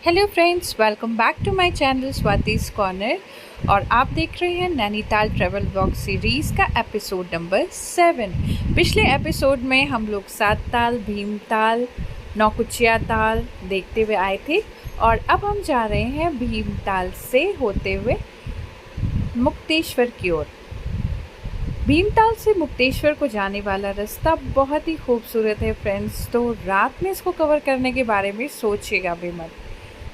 Hello friends, welcome back to my channel Swati's corner. और आप देख रहे हैं नैनीताल ट्रैवल ब्लॉग सीरीज़ का एपिसोड नंबर 7। पिछले एपिसोड में हम लोग सात ताल, भीमताल, नौकुचिया ताल देखते हुए आए थे और अब हम जा रहे हैं भीमताल से होते हुए मुक्तेश्वर की ओर। भीमताल से मुक्तेश्वर को जाने वाला रास्ता बहुत ही खूबसूरत है फ्रेंड्स, तो रात में इसको कवर करने के बारे में सोचिएगा भी मत।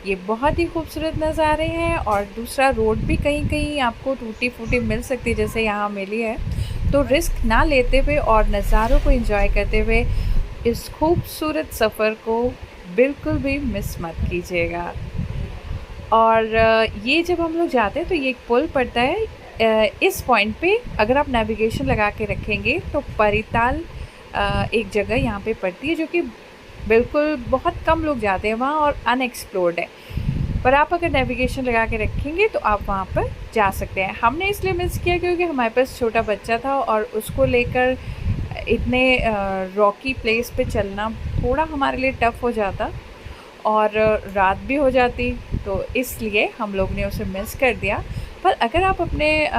ये बहुत ही खूबसूरत नज़ारे हैं और दूसरा रोड भी कहीं कहीं आपको टूटी फूटी मिल सकती है जैसे यहाँ मिली है, तो रिस्क ना लेते हुए और नज़ारों को एंजॉय करते हुए इस खूबसूरत सफ़र को बिल्कुल भी मिस मत कीजिएगा। और ये जब हम लोग जाते हैं तो ये एक पुल पड़ता है। इस पॉइंट पे अगर आप नेविगेशन लगा के रखेंगे तो परिताल एक जगह यहाँ पे पड़ती है जो कि बिल्कुल बहुत कम लोग जाते हैं वहाँ और अनएक्सप्लोर्ड है, पर आप अगर नेविगेशन लगा के रखेंगे तो आप वहाँ पर जा सकते हैं। हमने इसलिए मिस किया क्योंकि हमारे पास छोटा बच्चा था और उसको लेकर इतने रॉकी प्लेस पे चलना थोड़ा हमारे लिए टफ़ हो जाता और रात भी हो जाती, तो इसलिए हम लोग ने उसे मिस कर दिया। पर अगर आप अपने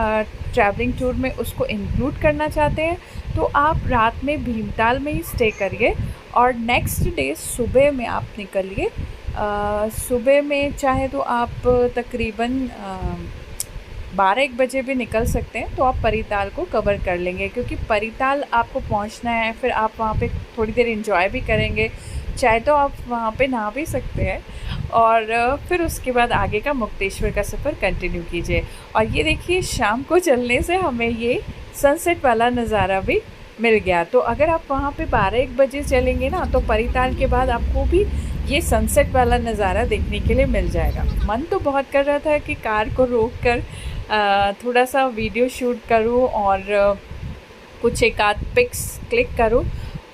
ट्रैवलिंग टूर में उसको इंक्लूड करना चाहते हैं तो आप रात में भीमताल में ही स्टे करिए और नेक्स्ट डे सुबह में आप निकलिए। सुबह में चाहे तो आप तकरीबन 12-1 बजे भी निकल सकते हैं, तो आप परिताल को कवर कर लेंगे क्योंकि परिताल आपको पहुंचना है, फिर आप वहाँ पे थोड़ी देर एंजॉय भी करेंगे, चाहे तो आप वहाँ पे नहा भी सकते हैं और फिर उसके बाद आगे का मुक्तेश्वर का सफ़र कंटिन्यू कीजिए। और ये देखिए शाम को चलने से हमें ये सनसेट वाला नज़ारा भी मिल गया, तो अगर आप वहाँ पे 12-1 बजे चलेंगे ना तो परिताल के बाद आपको भी ये सनसेट वाला नज़ारा देखने के लिए मिल जाएगा। मन तो बहुत कर रहा था कि कार को रोक कर थोड़ा सा वीडियो शूट करूँ और कुछ एक आध पिक्स क्लिक करूँ,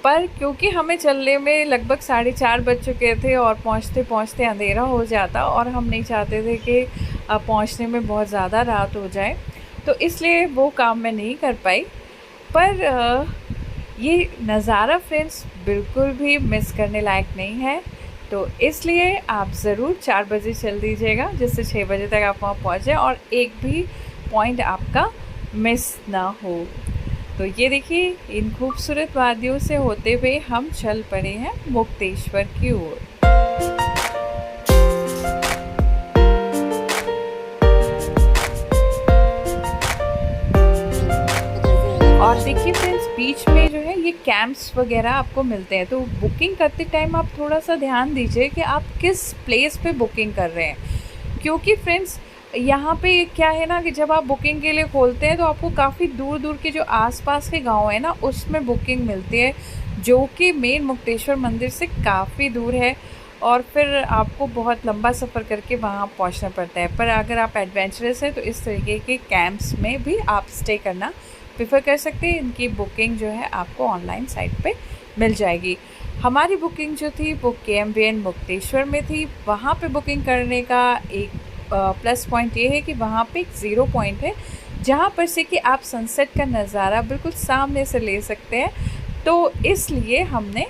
पर क्योंकि हमें चलने में लगभग 4:30 बज चुके थे और पहुँचते पहुँचते अंधेरा हो जाता और हम नहीं चाहते थे कि पहुँचने में बहुत ज़्यादा रात हो जाए, तो इसलिए वो काम मैं नहीं कर पाई। पर ये नज़ारा फ्रेंड्स बिल्कुल भी मिस करने लायक नहीं है, तो इसलिए आप ज़रूर 4 बजे चल दीजिएगा जिससे 6 बजे तक आप वहाँ पहुँच जाएँ और एक भी पॉइंट आपका मिस ना हो। तो ये देखिए इन खूबसूरत वादियों से होते हुए हम चल पड़े हैं मुक्तेश्वर की ओर। और देखिए फ्रेंड्स बीच में जो है ये कैंप्स वगैरह आपको मिलते हैं, तो बुकिंग करते टाइम आप थोड़ा सा ध्यान दीजिए कि आप किस प्लेस पे बुकिंग कर रहे हैं, क्योंकि फ्रेंड्स यहाँ पे क्या है ना कि जब आप बुकिंग के लिए खोलते हैं तो आपको काफ़ी दूर दूर के जो आसपास के गांव है ना उसमें बुकिंग मिलती है जो कि मेन मुक्तेश्वर मंदिर से काफ़ी दूर है और फिर आपको बहुत लंबा सफ़र करके वहाँ पहुँचना पड़ता है। पर अगर आप एडवेंचरस हैं तो इस तरीके के कैंप्स में भी आप स्टे करना प्रेफर कर सकते हैं। इनकी बुकिंग जो है आपको ऑनलाइन साइट पे मिल जाएगी। हमारी बुकिंग जो थी वो KMVN मुक्तेश्वर में थी। वहाँ पे बुकिंग करने का एक प्लस पॉइंट ये है कि वहाँ पे एक ज़ीरो पॉइंट है जहाँ पर से कि आप सनसेट का नज़ारा बिल्कुल सामने से ले सकते हैं, तो इसलिए हमने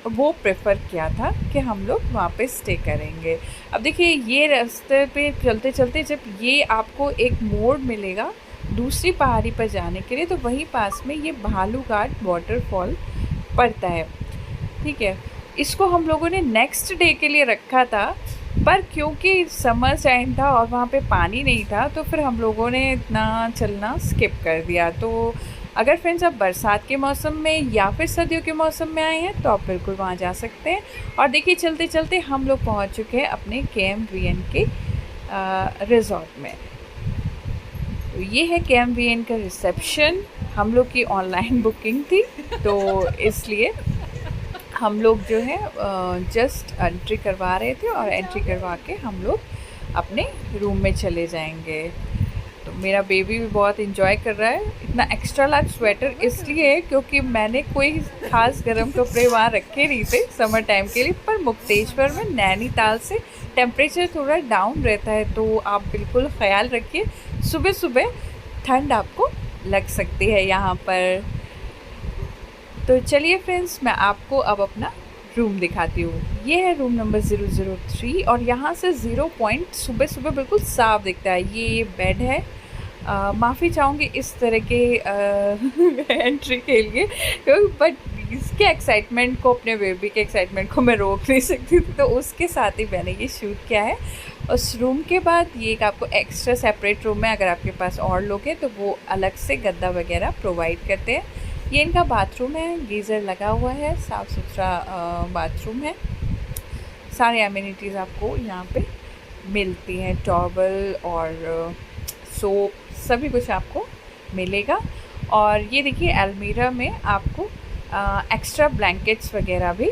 वो प्रेफर किया था कि हम लोग वहाँ पे स्टे करेंगे। अब देखिए ये रास्ते पे चलते चलते जब ये आपको एक मोड़ मिलेगा दूसरी पहाड़ी पर जाने के लिए, तो वहीं पास में ये भालूघाट वाटरफॉल पड़ता है। ठीक है, इसको हम लोगों ने नेक्स्ट डे के लिए रखा था, पर क्योंकि समर टाइम था और वहाँ पे पानी नहीं था तो फिर हम लोगों ने इतना चलना स्किप कर दिया। तो अगर फ्रेंड्स आप बरसात के मौसम में या फिर सर्दियों के मौसम में आए हैं तो आप बिल्कुल वहाँ जा सकते हैं। और देखिए चलते चलते हम लोग पहुँच चुके हैं अपने KMVN के रिज़ॉर्ट में। तो ये है KMVN का रिसेप्शन। हम लोग की ऑनलाइन बुकिंग थी तो इसलिए हम लोग जो है जस्ट एंट्री करवा रहे थे और एंट्री करवा के हम लोग अपने रूम में चले जाएंगे। तो मेरा बेबी भी बहुत इंजॉय कर रहा है। इतना एक्स्ट्रा लार्ज स्वेटर इसलिए है क्योंकि मैंने कोई ख़ास गर्म कपड़े वहाँ रखे नहीं थे समर टाइम के लिए, पर मुक्तेश्वर में नैनीताल से टेम्परेचर थोड़ा डाउन रहता है, तो आप बिल्कुल ख्याल रखिए, सुबह सुबह ठंड आपको लग सकती है यहाँ पर। तो चलिए फ्रेंड्स मैं आपको अब अपना रूम दिखाती हूँ। ये है रूम नंबर 003 और यहाँ से 0 पॉइंट सुबह सुबह बिल्कुल साफ दिखता है। ये बेड है। माफ़ी चाहूँगी इस तरह के एंट्री के लिए, बट इसके एक्साइटमेंट को, अपने बेबी के एक्साइटमेंट को मैं रोक नहीं सकती थी, तो उसके साथ ही मैंने ये शूट किया है। उस रूम के बाद ये एक आपको एक्स्ट्रा सेपरेट रूम है, अगर आपके पास और लोग हैं तो वो अलग से गद्दा वगैरह प्रोवाइड करते हैं। ये इनका बाथरूम है, गीज़र लगा हुआ है, साफ़ सुथरा बाथरूम है। सारे एमिनिटीज़ आपको यहाँ पे मिलती हैं, टॉवल और सोप सभी कुछ आपको मिलेगा। और ये देखिए अलमीरा में आपको एक्स्ट्रा ब्लैंकेट्स वगैरह भी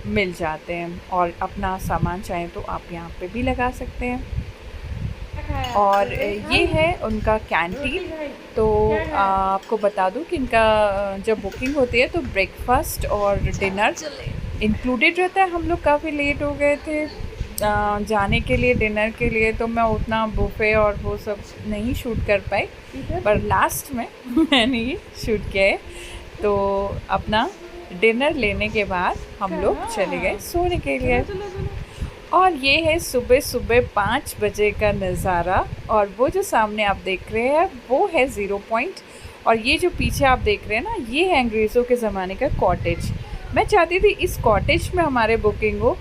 मिल जाते हैं, और अपना सामान चाहें तो आप यहाँ पे भी लगा सकते हैं। और ये है उनका कैंटीन। तो आपको बता दूं कि इनका जब बुकिंग होती है तो ब्रेकफास्ट और डिनर इंक्लूडेड रहता है। हम लोग काफ़ी लेट हो गए थे जाने के लिए डिनर के लिए, तो मैं उतना बुफे और वो सब नहीं शूट कर पाई, पर लास्ट में मैंने ये शूट किया है। तो अपना डिनर लेने के बाद हम लोग चले गए सोने के लिए। और ये है सुबह सुबह 5 बजे का नज़ारा, और वो जो सामने आप देख रहे हैं वो है 0 पॉइंट, और ये जो पीछे आप देख रहे हैं ना, ये है अंग्रेज़ों के ज़माने का कॉटेज। मैं चाहती थी इस कॉटेज में हमारे बुकिंग हो,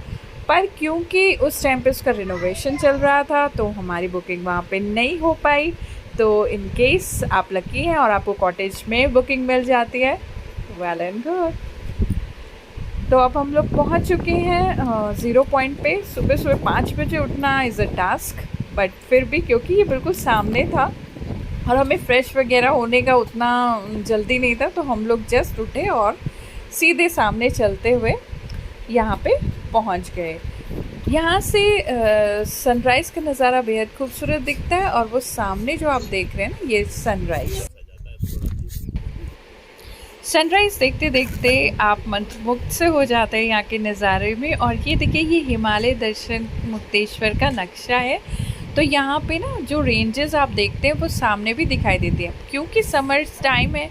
पर क्योंकि उस टाइम पे उसका रिनोवेशन चल रहा था तो हमारी बुकिंग वहाँ पे नहीं हो पाई। तो इन केस आप लकी हैं और आपको कॉटेज में बुकिंग मिल जाती है, वेल एंड गुड। तो अब हम लोग पहुँच चुके हैं 0 पॉइंट पे। सुबह सुबह 5 बजे उठना इज़ अ टास्क, बट फिर भी क्योंकि ये बिल्कुल सामने था और हमें फ्रेश वगैरह होने का उतना जल्दी नहीं था, तो हम लोग जस्ट उठे और सीधे सामने चलते हुए यहाँ पे पहुँच गए। यहाँ से सनराइज़ का नज़ारा बेहद खूबसूरत दिखता है, और वो सामने जो आप देख रहे हैं ना, ये सनराइज़ देखते देखते आप मंत्रमुग्ध से हो जाते हैं यहाँ के नज़ारे में। और ये देखिए, ये हिमालय दर्शन मुक्तेश्वर का नक्शा है। तो यहाँ पे ना जो रेंजेस आप देखते हैं वो सामने भी दिखाई देती है। क्योंकि समर्स टाइम है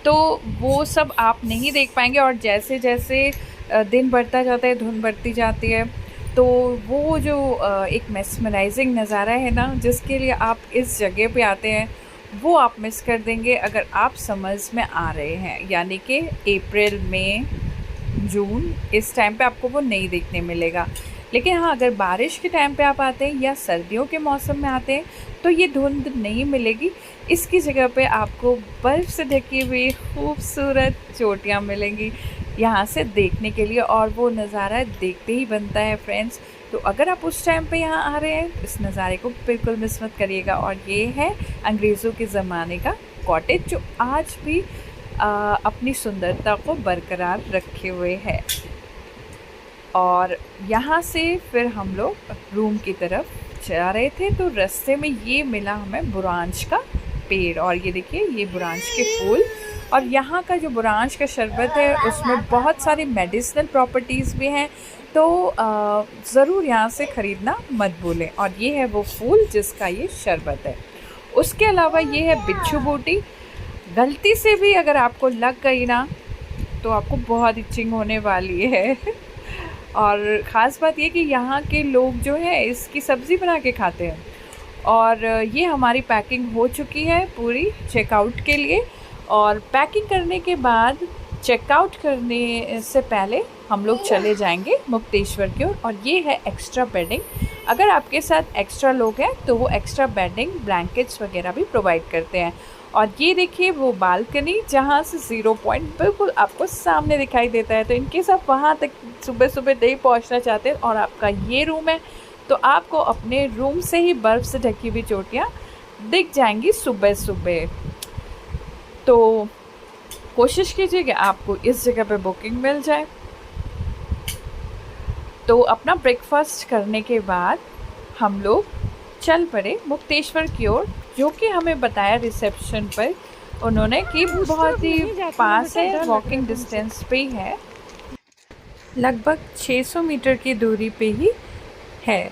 तो वो सब आप नहीं देख पाएंगे, और जैसे जैसे दिन बढ़ता जाता है, धुंध बढ़ती जाती है, तो वो जो एक मेस्मराइजिंग नज़ारा है ना, जिसके लिए आप इस जगह पे आते हैं, वो आप मिस कर देंगे अगर आप समर्स में आ रहे हैं। यानी कि अप्रैल, मई, जून, इस टाइम पे आपको वो नहीं देखने मिलेगा। लेकिन हाँ, अगर बारिश के टाइम पे आप आते हैं या सर्दियों के मौसम में आते हैं तो ये धुंध नहीं मिलेगी। इसकी जगह पे आपको बर्फ़ से ढकी हुई खूबसूरत चोटियाँ मिलेंगी यहाँ से देखने के लिए, और वो नज़ारा देखते ही बनता है फ्रेंड्स। तो अगर आप उस टाइम पे यहाँ आ रहे हैं, इस नज़ारे को बिल्कुल मिस मत करिएगा। और ये है अंग्रेज़ों के ज़माने का कॉटेज, जो आज भी अपनी सुंदरता को बरकरार रखे हुए है। और यहाँ से फिर हम लोग रूम की तरफ जा रहे थे, तो रास्ते में ये मिला हमें बुरांश का पेड़। और ये देखिए, ये बुरांश के फूल, और यहाँ का जो बुरांश का शरबत है उसमें बहुत सारी मेडिसिनल प्रॉपर्टीज़ भी हैं, तो ज़रूर यहाँ से ख़रीदना मत भूलें। और ये है वो फूल जिसका ये शरबत है। उसके अलावा ये है बिच्छू बूटी। गलती से भी अगर आपको लग गई ना तो आपको बहुत इचिंग होने वाली है। और ख़ास बात ये कि यहाँ के लोग जो है इसकी सब्ज़ी बना के खाते हैं। और ये हमारी पैकिंग हो चुकी है पूरी चेकआउट के लिए। और पैकिंग करने के बाद चेकआउट करने से पहले हम लोग चले जाएंगे मुक्तेश्वर की ओर। और ये है एक्स्ट्रा बेडिंग। अगर आपके साथ एक्स्ट्रा लोग हैं तो वो एक्स्ट्रा बेडिंग, ब्लैंकेट्स वगैरह भी प्रोवाइड करते हैं। और ये देखिए वो बालकनी, जहाँ से 0 पॉइंट बिल्कुल आपको सामने दिखाई देता है। तो इनकेस आप वहाँ तक सुबह सुबह नहीं पहुँचना चाहते हैं और आपका ये रूम है, तो आपको अपने रूम से ही बर्फ़ से ढकी हुई चोटियाँ दिख जाएंगी सुबह सुबह। तो कोशिश कीजिए कि आपको इस जगह पे बुकिंग मिल जाए। तो अपना ब्रेकफास्ट करने के बाद हम लोग चल पड़े मुक्तेश्वर की ओर, जो कि हमें बताया रिसेप्शन पर उन्होंने कि बहुत ही पास है, वॉकिंग डिस्टेंस पे ही है, लगभग 600 मीटर की दूरी पे ही है।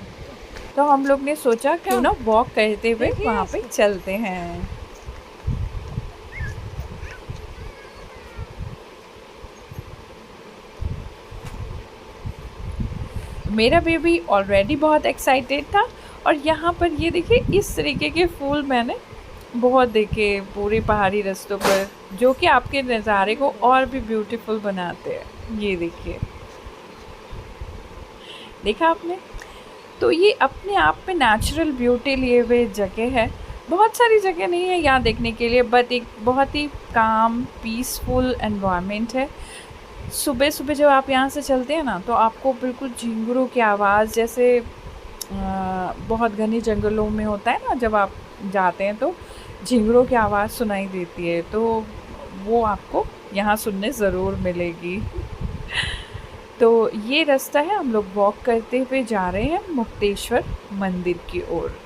तो हम लोग ने सोचा क्यों ना वॉक करते हुए वहाँ पे चलते हैं। मेरा बेबी ऑलरेडी बहुत एक्साइटेड था। और यहाँ पर ये देखिए इस तरीके के फूल मैंने बहुत देखे पूरे पहाड़ी रास्तों पर, जो कि आपके नज़ारे को और भी ब्यूटीफुल बनाते हैं। ये देखिए, देखा आपने? तो ये अपने आप में नेचुरल ब्यूटी लिए हुए जगह है। बहुत सारी जगह नहीं है यहाँ देखने के लिए, बट एक बहुत ही काम पीसफुल एनवायरनमेंट है। सुबह सुबह जब आप यहाँ से चलते हैं ना, तो आपको बिल्कुल झिंगुरों की आवाज़, जैसे बहुत घने जंगलों में होता है ना, जब आप जाते हैं तो झिंगुरों की आवाज़ सुनाई देती है, तो वो आपको यहाँ सुनने ज़रूर मिलेगी। तो ये रास्ता है, हम लोग वॉक करते हुए जा रहे हैं मुक्तेश्वर मंदिर की ओर।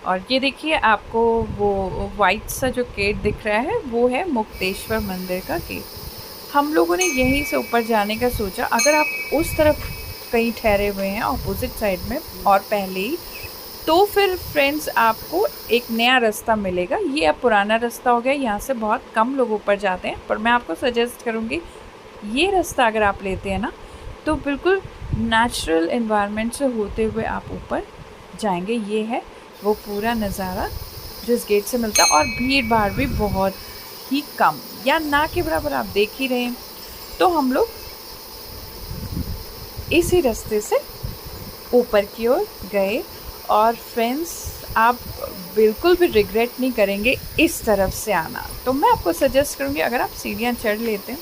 और ये देखिए आपको वो वाइट सा जो गेट दिख रहा है, वो है मुक्तेश्वर मंदिर का गेट। हम लोगों ने यहीं से ऊपर जाने का सोचा। अगर आप उस तरफ कहीं ठहरे हुए हैं ऑपोजिट साइड में और पहले ही, तो फिर फ्रेंड्स आपको एक नया रास्ता मिलेगा। ये अब पुराना रास्ता हो गया, यहाँ से बहुत कम लोग ऊपर जाते हैं, पर मैं आपको सजेस्ट करूँगी ये रास्ता अगर आप लेते हैं ना, तो बिल्कुल नेचुरल एनवायरनमेंट से होते हुए आप ऊपर जाएंगे। ये है वो पूरा नज़ारा जो इस गेट से मिलता है। और भीड़ भाड़ भी बहुत ही कम या ना के बराबर आप देख ही रहे हैं। तो हम लोग इसी रास्ते से ऊपर की ओर गए। और फ्रेंड्स, आप बिल्कुल भी रिग्रेट नहीं करेंगे इस तरफ से आना। तो मैं आपको सजेस्ट करूँगी, अगर आप सीढ़ियाँ चढ़ लेते हैं,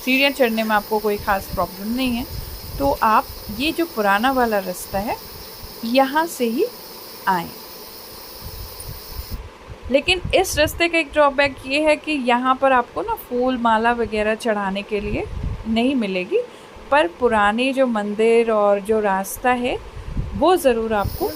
सीढ़ियाँ चढ़ने में आपको कोई ख़ास प्रॉब्लम नहीं है, तो आप ये जो पुराना वाला रास्ता है यहाँ से ही आएँ। लेकिन इस रास्ते का एक ड्रॉबैक ये है कि यहाँ पर आपको ना फूल माला वगैरह चढ़ाने के लिए नहीं मिलेगी, पर पुराने जो मंदिर और जो रास्ता है वो ज़रूर आपको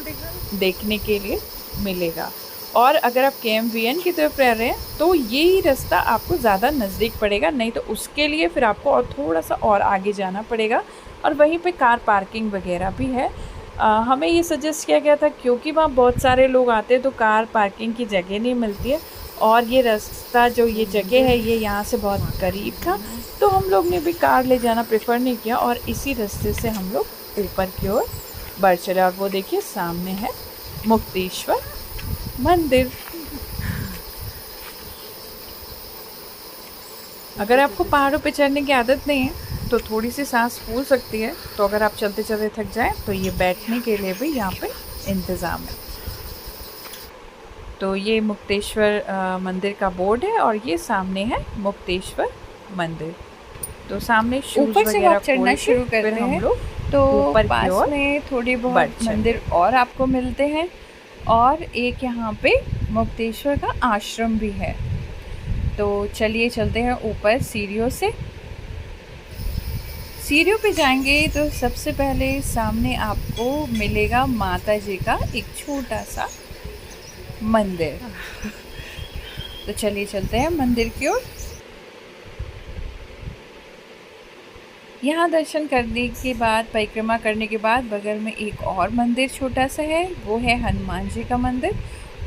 देखने के लिए मिलेगा। और अगर आप KMVN की तरफ रह रहे हैं तो यही रास्ता आपको ज़्यादा नज़दीक पड़ेगा, नहीं तो उसके लिए फिर आपको और थोड़ा सा और आगे जाना पड़ेगा। और वहीं पे कार पार्किंग वगैरह भी है। हमें ये सजेस्ट किया गया था क्योंकि वहाँ बहुत सारे लोग आते हैं, तो कार पार्किंग की जगह नहीं मिलती है। और ये रास्ता जो ये जगह है ये यहाँ से बहुत करीब था, तो हम लोग ने भी कार ले जाना प्रेफर नहीं किया और इसी रास्ते से हम लोग ऊपर की ओर बढ़ चले। और वो देखिए सामने है मुक्तेश्वर मंदिर। अगर आपको पहाड़ों पे चढ़ने की आदत नहीं है तो थोड़ी सी सांस फूल सकती है, तो अगर आप चलते चलते थक जाएं तो ये बैठने के लिए भी यहाँ पे इंतज़ाम है। तो ये मुक्तेश्वर मंदिर का बोर्ड है और ये सामने है मुक्तेश्वर मंदिर। तो सामने शूज़ वगैरह चढ़ना शुरू करते हैं हम लोग, तो पास में थोड़ी बहुत मंदिर और आपको मिलते हैं। और एक यहाँ पे मुक्तेश्वर का आश्रम भी है। तो चलिए चलते हैं ऊपर सीढ़ियों से। सीढ़ियों पे जाएंगे तो सबसे पहले सामने आपको मिलेगा माता जी का एक छोटा सा मंदिर। तो चलिए चलते हैं मंदिर की ओर। यहाँ दर्शन करने के बाद, परिक्रमा करने के बाद, बगल में एक और मंदिर छोटा सा है, वो है हनुमान जी का मंदिर।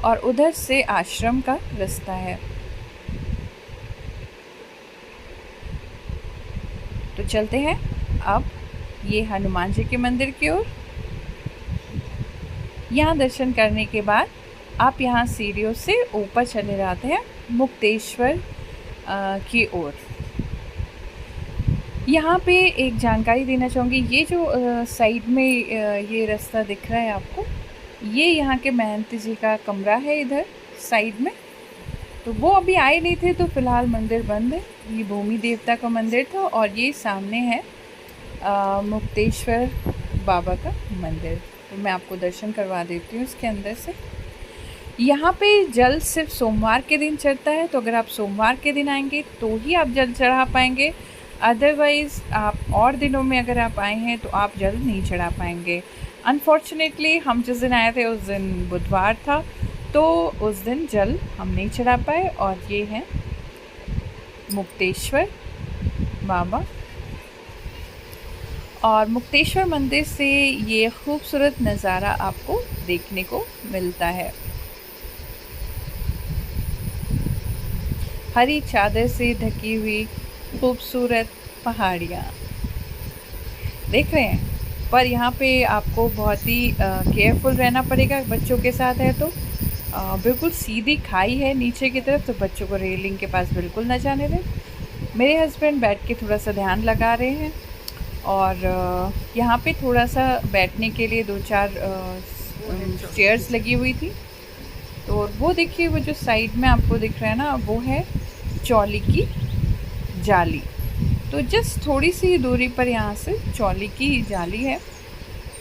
और उधर से आश्रम का रास्ता है। तो चलते हैं अब ये हनुमान जी के मंदिर की ओर। यहाँ दर्शन करने के बाद आप यहाँ सीढ़ियों से ऊपर चले जाते हैं मुक्तेश्वर की ओर। यहाँ पे एक जानकारी देना चाहूँगी, ये जो साइड में ये रास्ता दिख रहा है आपको, ये यहाँ के महंत जी का कमरा है इधर साइड में। तो वो अभी आए नहीं थे, तो फ़िलहाल मंदिर बंद है। ये भूमि देवता का मंदिर था। और ये सामने है मुक्तेश्वर बाबा का मंदिर। तो मैं आपको दर्शन करवा देती हूँ इसके अंदर से। यहाँ पे जल सिर्फ सोमवार के दिन चढ़ता है, तो अगर आप सोमवार के दिन आएंगे तो ही आप जल चढ़ा पाएंगे। अदरवाइज़ आप और दिनों में अगर आप आए हैं तो आप जल नहीं चढ़ा पाएंगे। अनफॉर्चुनेटली हम जिस दिन आए थे उस दिन बुधवार था, तो उस दिन जल हम नहीं चढ़ा पाए। और ये है मुक्तेश्वर बाबा। और मुक्तेश्वर मंदिर से ये खूबसूरत नज़ारा आपको देखने को मिलता है। हरी चादर से ढकी हुई खूबसूरत पहाड़ियाँ। देख रहे हैं। पर यहाँ पे आपको बहुत ही केयरफुल रहना पड़ेगा, बच्चों के साथ है तो। बिल्कुल सीधी खाई है नीचे की तरफ, तो बच्चों को रेलिंग के पास बिल्कुल ना जाने दें। मेरे हस्बैंड बैठ के थोड़ा सा ध्यान लगा रहे हैं, और यहाँ पे थोड़ा सा बैठने के लिए 2-4 चेयर्स लगी हुई थी। तो वो देखिए, वो जो साइड में आपको दिख रहा है ना, वो है चौली की जाली। तो जस्ट थोड़ी सी दूरी पर यहाँ से चौली की जाली है।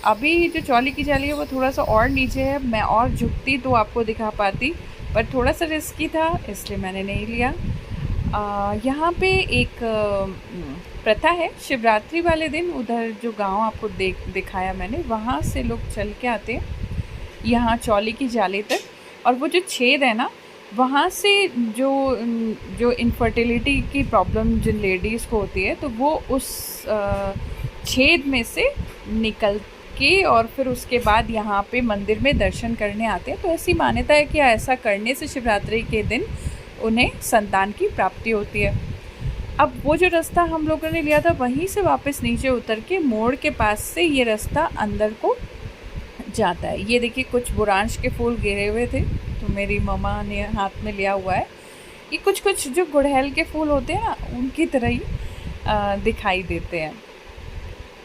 अभी जो चौली की जाली है वो थोड़ा सा और नीचे है, मैं और झुकती तो आपको दिखा पाती, पर थोड़ा सा रिस्की था इसलिए मैंने नहीं लिया। यहाँ पे एक प्रथा है, शिवरात्रि वाले दिन उधर जो गांव आपको दिखाया मैंने, वहाँ से लोग चल के आते हैं यहाँ चौली की जाली तक। और वो जो छेद है ना, वहाँ से जो जो इनफर्टिलिटी की प्रॉब्लम जिन लेडीज़ को होती है, तो वो उस छेद में से निकल के और फिर उसके बाद यहाँ पे मंदिर में दर्शन करने आते हैं। तो ऐसी मान्यता है कि ऐसा करने से शिवरात्रि के दिन उन्हें संतान की प्राप्ति होती है। अब वो जो रास्ता हम लोगों ने लिया था, वहीं से वापस नीचे उतर के मोड़ के पास से ये रास्ता अंदर को जाता है। ये देखिए, कुछ बुरांश के फूल गिरे हुए थे, तो मेरी मम्मा ने हाथ में लिया हुआ है। ये कुछ कुछ जो गुड़हल के फूल होते हैं ना, उनकी तरह ही दिखाई देते हैं।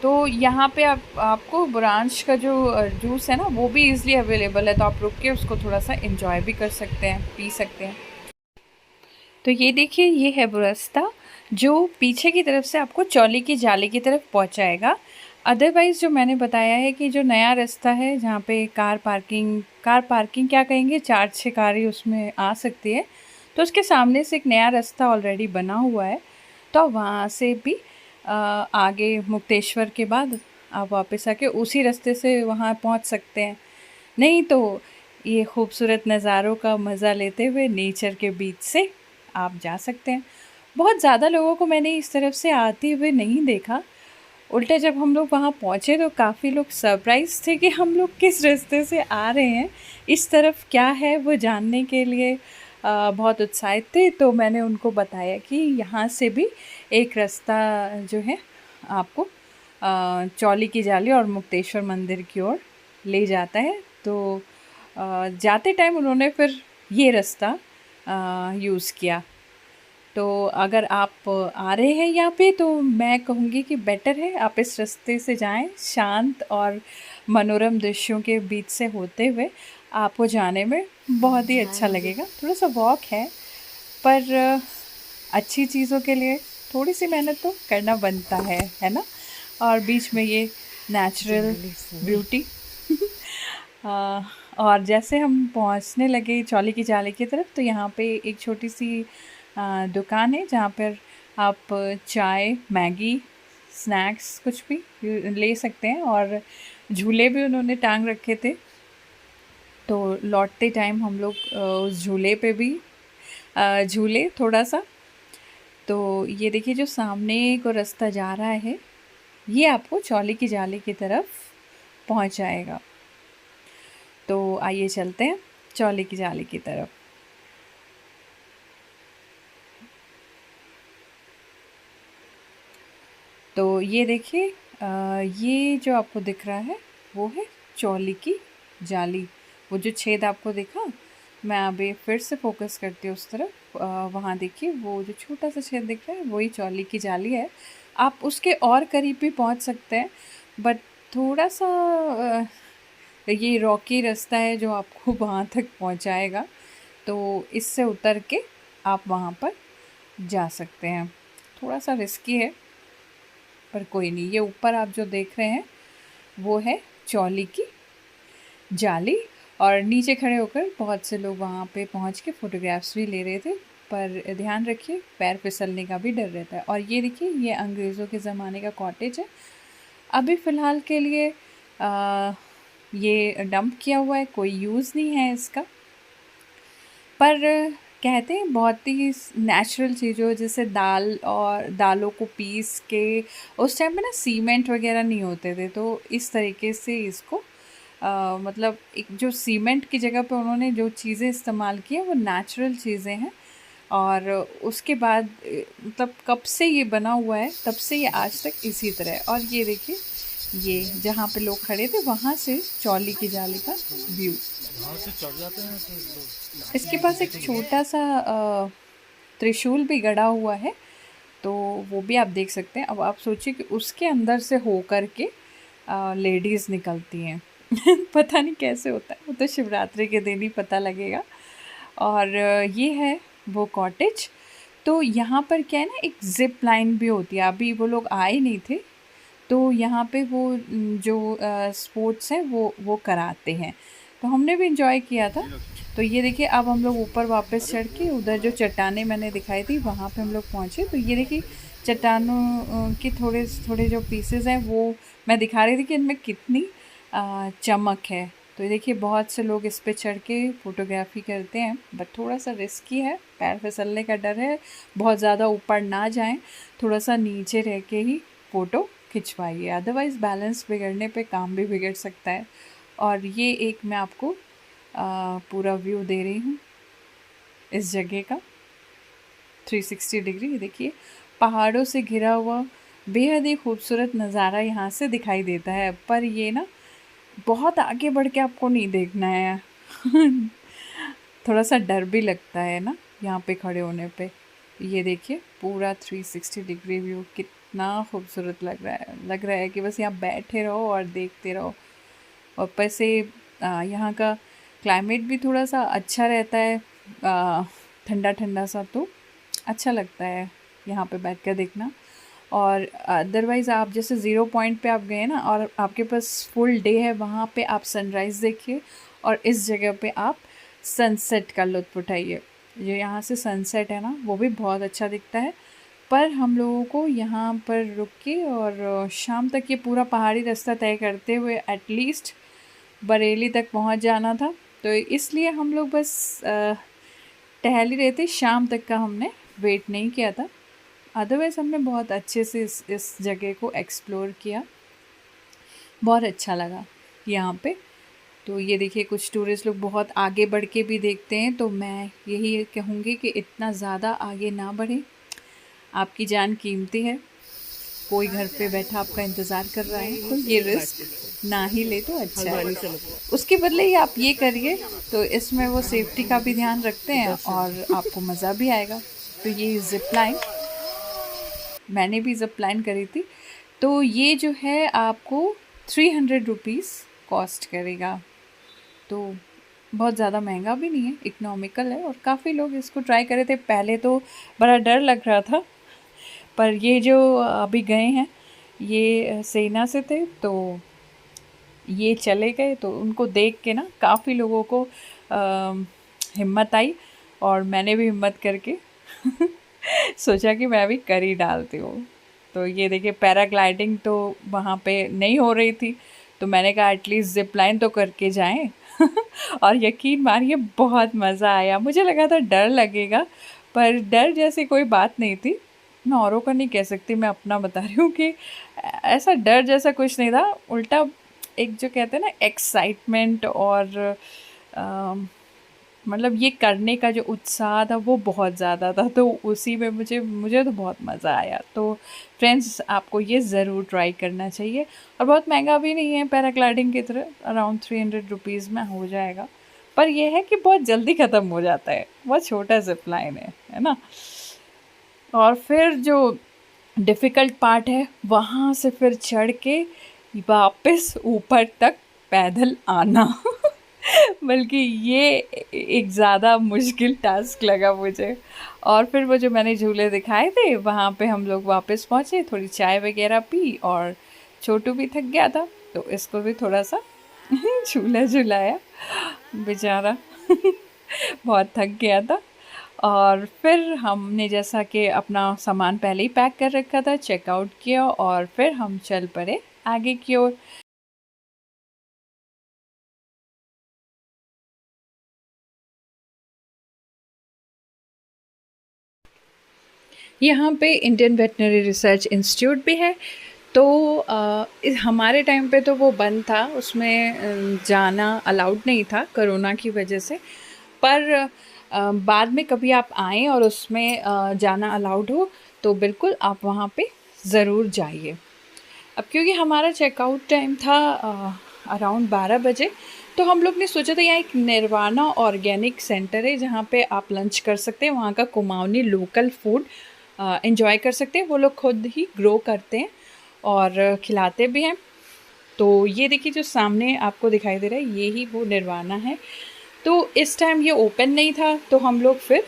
तो यहाँ पे आपको बुरांश का जो जूस है ना, वो भी ईज़िली अवेलेबल है, तो आप रुक के उसको थोड़ा सा एंजॉय भी कर सकते हैं, पी सकते हैं। तो ये देखिए, ये है वो रास्ता जो पीछे की तरफ से आपको चौली की जाली की तरफ पहुँचाएगा। अदरवाइज़ जो मैंने बताया है कि जो नया रास्ता है जहाँ पे कार पार्किंग क्या कहेंगे, 4-6 कारें उसमें आ सकती है, तो उसके सामने से एक नया रास्ता ऑलरेडी बना हुआ है। तो वहाँ से भी आगे मुक्तेश्वर के बाद आप वापस आके उसी रास्ते से वहाँ पहुँच सकते हैं। नहीं तो ये खूबसूरत नज़ारों का मज़ा लेते हुए नेचर के बीच से आप जा सकते हैं। बहुत ज़्यादा लोगों को मैंने इस तरफ से आते हुए नहीं देखा। उल्टा जब हम लोग वहाँ पहुँचे तो काफ़ी लोग सरप्राइज़ थे कि हम लोग किस रास्ते से आ रहे हैं, इस तरफ क्या है वो जानने के लिए बहुत उत्साहित थे। तो मैंने उनको बताया कि यहाँ से भी एक रास्ता जो है आपको चौली की जाली और मुक्तेश्वर मंदिर की ओर ले जाता है। तो जाते टाइम उन्होंने फिर ये रास्ता यूज़ किया। तो अगर आप आ रहे हैं यहाँ पे, तो मैं कहूँगी कि बेटर है आप इस रास्ते से जाएं। शांत और मनोरम दृश्यों के बीच से होते हुए आपको जाने में बहुत ही अच्छा लगेगा। थोड़ा सा वॉक है, पर अच्छी चीज़ों के लिए थोड़ी सी मेहनत तो करना बनता है ना। और बीच में ये नेचुरल ब्यूटी और जैसे हम पहुंचने लगे चौली की जाली की तरफ, तो यहाँ पे एक छोटी सी दुकान है जहाँ पर आप चाय, मैगी, स्नैक्स कुछ भी ले सकते हैं। और झूले भी उन्होंने टांग रखे थे, तो लौटते टाइम हम लोग उस झूले पे भी झूले थोड़ा सा। तो ये देखिए, जो सामने को रास्ता जा रहा है, ये आपको चौली की जाली की तरफ पहुंचाएगा। तो आइए चलते हैं चौली की जाली की तरफ। तो ये देखिए, ये जो आपको दिख रहा है वो है चौली की जाली। वो जो छेद आपको दिखा, मैं अभी फिर से फोकस करती हूँ उस तरफ। वहाँ देखिए, वो जो छोटा सा छेद दिख रहा है वही चौली की जाली है। आप उसके और करीब भी पहुँच सकते हैं, बट थोड़ा सा ये रॉकी रास्ता है जो आपको वहाँ तक पहुँचाएगा। तो इससे उतर के आप वहाँ पर जा सकते हैं। थोड़ा सा रिस्की है, पर कोई नहीं। ये ऊपर आप जो देख रहे हैं वो है चौली की जाली, और नीचे खड़े होकर बहुत से लोग वहाँ पे पहुँच के फ़ोटोग्राफ्स भी ले रहे थे। पर ध्यान रखिए, पैर फिसलने का भी डर रहता है। और ये देखिए, ये अंग्रेज़ों के ज़माने का कॉटेज है। अभी फ़िलहाल के लिए ये डंप किया हुआ है, कोई यूज़ नहीं है इसका। पर कहते हैं बहुत ही नेचुरल चीज़ों, जैसे दाल और दालों को पीस के उस टाइम पे ना सीमेंट वगैरह नहीं होते थे, तो इस तरीके से इसको मतलब एक जो सीमेंट की जगह पे उन्होंने जो चीज़ें इस्तेमाल की हैं वो नेचुरल चीज़ें हैं। और उसके बाद मतलब कब से ये बना हुआ है, तब से ये आज तक इसी तरह है। और ये देखिए, ये जहाँ पे लोग खड़े थे वहाँ से चौली की जाली का व्यू। इसके पास एक छोटा सा त्रिशूल भी गड़ा हुआ है, तो वो भी आप देख सकते हैं। अब आप सोचिए कि उसके अंदर से हो कर के लेडीज़ निकलती हैं। पता नहीं कैसे होता है, वो तो शिवरात्रि के दिन ही पता लगेगा। और ये है वो कॉटेज। तो यहाँ पर क्या है ना, एक ज़िप लाइन भी होती है। अभी वो लोग आए नहीं थे, तो यहाँ पे वो जो स्पोर्ट्स हैं वो कराते हैं, तो हमने भी इंजॉय किया था। तो ये देखिए, अब हम लोग ऊपर वापस चढ़ के उधर जो चट्टानें मैंने दिखाई थी वहाँ पे हम लोग पहुँचे। तो ये देखिए, चट्टानों के थोड़े थोड़े जो पीसेस हैं वो मैं दिखा रही थी कि इनमें कितनी चमक है। तो ये देखिए, बहुत से लोग इस पे चढ़ के फ़ोटोग्राफी करते हैं, बट थोड़ा सा रिस्की है, पैर फिसलने का डर है। बहुत ज़्यादा ऊपर ना जाएं, थोड़ा सा नीचे रह के ही फ़ोटो खिंचवाइए, अदरवाइज़ बैलेंस बिगड़ने पे काम भी बिगड़ सकता है। और ये एक मैं आपको पूरा व्यू दे रही हूँ इस जगह का 360 डिग्री। ये देखिए, पहाड़ों से घिरा हुआ बेहद ही खूबसूरत नज़ारा यहाँ से दिखाई देता है, पर ये ना बहुत आगे बढ़ के आपको नहीं देखना है। थोड़ा सा डर भी लगता है ना यहाँ पे खड़े होने पे। ये देखिए, पूरा 360 डिग्री व्यू कितना खूबसूरत लग रहा है कि बस यहाँ बैठे रहो और देखते रहो। और ऊपर से यहाँ का क्लाइमेट भी थोड़ा सा अच्छा रहता है, ठंडा ठंडा सा, तो अच्छा लगता है यहाँ पे बैठ कर देखना। और अदरवाइज़ आप जैसे ज़ीरो पॉइंट पे आप गए ना और आपके पास फुल डे है, वहाँ पे आप सनराइज़ देखिए और इस जगह पे आप सनसेट का लुत्फ़ उठाइए। जो यहाँ से सनसेट है ना, वो भी बहुत अच्छा दिखता है। पर हम लोगों को यहाँ पर रुक के और शाम तक ये पूरा पहाड़ी रास्ता तय करते हुए एटलीस्ट बरेली तक पहुँच जाना था, तो इसलिए हम लोग बस टहल ही रहे थे। शाम तक का हमने वेट नहीं किया था, अदरवाइज़ हमने बहुत अच्छे से इस जगह को एक्सप्लोर किया। बहुत अच्छा लगा यहाँ पे। तो ये देखिए, कुछ टूरिस्ट लोग बहुत आगे बढ़ के भी देखते हैं, तो मैं यही कहूँगी कि इतना ज़्यादा आगे ना बढ़ें, आपकी जान कीमती है। कोई घर पे बैठा आपका इंतज़ार कर रहा है, तो ये रिस्क ना ही ले तो अच्छा है। उसके बदले ही आप ये करिए, तो इसमें वो सेफ्टी का भी ध्यान रखते हैं और आपको मज़ा भी आएगा। तो ये ज़िप लाइन, मैंने भी ज़िप लाइन करी थी, तो ये जो है आपको 300 रुपीज़ कॉस्ट करेगा। तो बहुत ज़्यादा महंगा भी नहीं है, इकोनॉमिकल है, और काफ़ी लोग इसको ट्राई करे थे। पहले तो बड़ा डर लग रहा था, पर ये जो अभी गए हैं ये सेना से थे, तो ये चले गए, तो उनको देख के ना काफ़ी लोगों को हिम्मत आई, और मैंने भी हिम्मत करके सोचा कि मैं भी कर ही डालती हूँ। तो ये देखिए, पैराग्लाइडिंग तो वहाँ पे नहीं हो रही थी, तो मैंने कहा एटलीस्ट ज़िप लाइन तो करके जाएं। और यकीन मानिए, बहुत मज़ा आया। मुझे लगा था डर लगेगा, पर डर जैसी कोई बात नहीं थी। मैं औरों का नहीं कह सकती, मैं अपना बता रही हूँ कि ऐसा डर जैसा कुछ नहीं था, उल्टा एक जो कहते हैं ना एक्साइटमेंट और मतलब ये करने का जो उत्साह था वो बहुत ज़्यादा था, तो उसी में मुझे तो बहुत मज़ा आया। तो फ्रेंड्स, आपको ये ज़रूर ट्राई करना चाहिए, और बहुत महंगा भी नहीं है पैराग्लाइडिंग की तरह, अराउंड 300 रुपीज़ में हो जाएगा। पर यह है कि बहुत जल्दी ख़त्म हो जाता है, बहुत छोटा ज़िप लाइन है ना। और फिर जो डिफ़िकल्ट पार्ट है, वहाँ से फिर चढ़ के वापस ऊपर तक पैदल आना। बल्कि ये एक ज़्यादा मुश्किल टास्क लगा मुझे। और फिर वो जो मैंने झूले दिखाए थे, वहाँ पे हम लोग वापस पहुँचे, थोड़ी चाय वगैरह पी, और छोटू भी थक गया था, तो इसको भी थोड़ा सा झूला झुलाया, बेचारा बहुत थक गया था। और फिर हमने जैसा कि अपना सामान पहले ही पैक कर रखा था, चेकआउट किया, और फिर हम चल पड़े आगे की ओर। यहाँ पे इंडियन वेटनरी रिसर्च इंस्टीट्यूट भी है, तो हमारे टाइम पे तो वो बंद था, उसमें जाना अलाउड नहीं था कोरोना की वजह से। पर बाद में कभी आप आएँ और उसमें जाना अलाउड हो, तो बिल्कुल आप वहाँ पे ज़रूर जाइए। अब क्योंकि हमारा चेकआउट टाइम था अराउंड 12 बजे, तो हम लोग ने सोचा था यहाँ एक निर्वाणा ऑर्गेनिक सेंटर है जहाँ पे आप लंच कर सकते हैं। वहाँ का कुमाऊनी लोकल फूड एंजॉय कर सकते हैं। वो लोग खुद ही ग्रो करते हैं और खिलाते भी हैं। तो ये देखिए जो सामने आपको दिखाई दे रहा है, ये ही वो निर्वाणा है। तो इस टाइम ये ओपन नहीं था, तो हम लोग फिर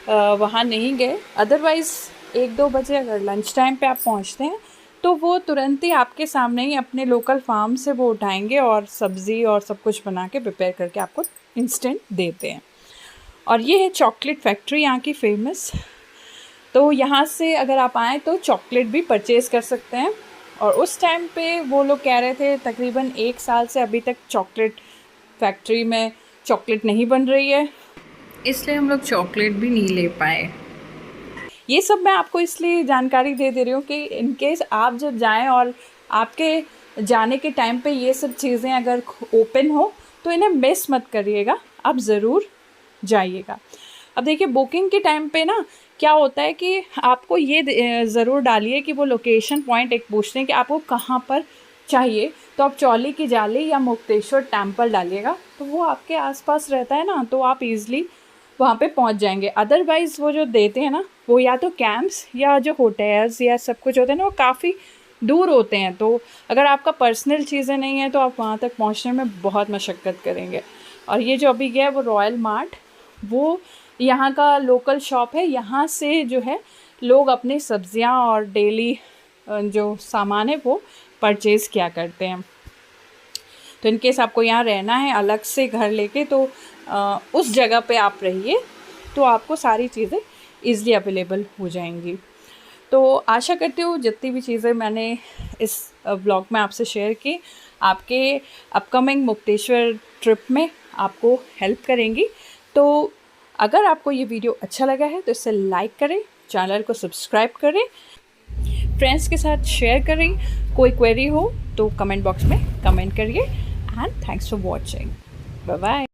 वहाँ नहीं गए। अदरवाइज़ 1-2 बजे अगर लंच टाइम पे आप पहुँचते हैं तो वो तुरंत ही आपके सामने ही अपने लोकल फार्म से वो उठाएंगे और सब्ज़ी और सब कुछ बना के प्रिपेयर करके आपको इंस्टेंट देते हैं। और ये है चॉकलेट फैक्ट्री यहाँ की फेमस। तो यहाँ से अगर आप आएँ तो चॉकलेट भी परचेज़ कर सकते हैं। और उस टाइम पे वो लोग कह रहे थे तकरीबन 1 साल से अभी तक चॉकलेट फैक्ट्री में चॉकलेट नहीं बन रही है, इसलिए हम लोग चॉकलेट भी नहीं ले पाए। ये सब मैं आपको इसलिए जानकारी दे रही हूँ कि इन केस आप जब जाएं और आपके जाने के टाइम पे ये सब चीज़ें अगर ओपन हो तो इन्हें मिस मत करिएगा, आप ज़रूर जाइएगा। अब देखिए बुकिंग के टाइम पे ना क्या होता है कि आपको ये ज़रूर डालिए कि वो लोकेशन पॉइंट एक पूछते हैं कि आपको कहाँ पर चाहिए, तो आप चौली की जाली या मुक्तेश्वर टेम्पल डालिएगा, तो वो आपके आसपास रहता है ना, तो आप इजीली वहाँ पे पहुँच जाएंगे। अदरवाइज़ वो जो देते हैं ना, वो या तो कैंप्स या जो होटल्स या सब कुछ होते हैं ना, वो काफ़ी दूर होते हैं। तो अगर आपका पर्सनल चीज़ें नहीं हैं तो आप वहाँ तक पहुँचने में बहुत मशक्क़त करेंगे। और ये जो अभी गया है वो रॉयल मार्ट, वो यहाँ का लोकल शॉप है। यहाँ से जो है लोग अपनी सब्जियाँ और डेली जो सामान है वो परचेज़ किया करते हैं। तो इनकेस आपको यहाँ रहना है अलग से घर लेके, तो उस जगह पे आप रहिए, तो आपको सारी चीज़ें ईज़िली अवेलेबल हो जाएंगी। तो आशा करती हूँ जितनी भी चीज़ें मैंने इस व्लॉग में आपसे शेयर की, आपके अपकमिंग मुक्तेश्वर ट्रिप में आपको हेल्प करेंगी। तो अगर आपको ये वीडियो अच्छा लगा है तो इसे लाइक करें, चैनल को सब्सक्राइब करें, फ्रेंड्स के साथ शेयर करें। कोई क्वेरी हो तो कमेंट बॉक्स में कमेंट करिए। And thanks for watching. Bye bye.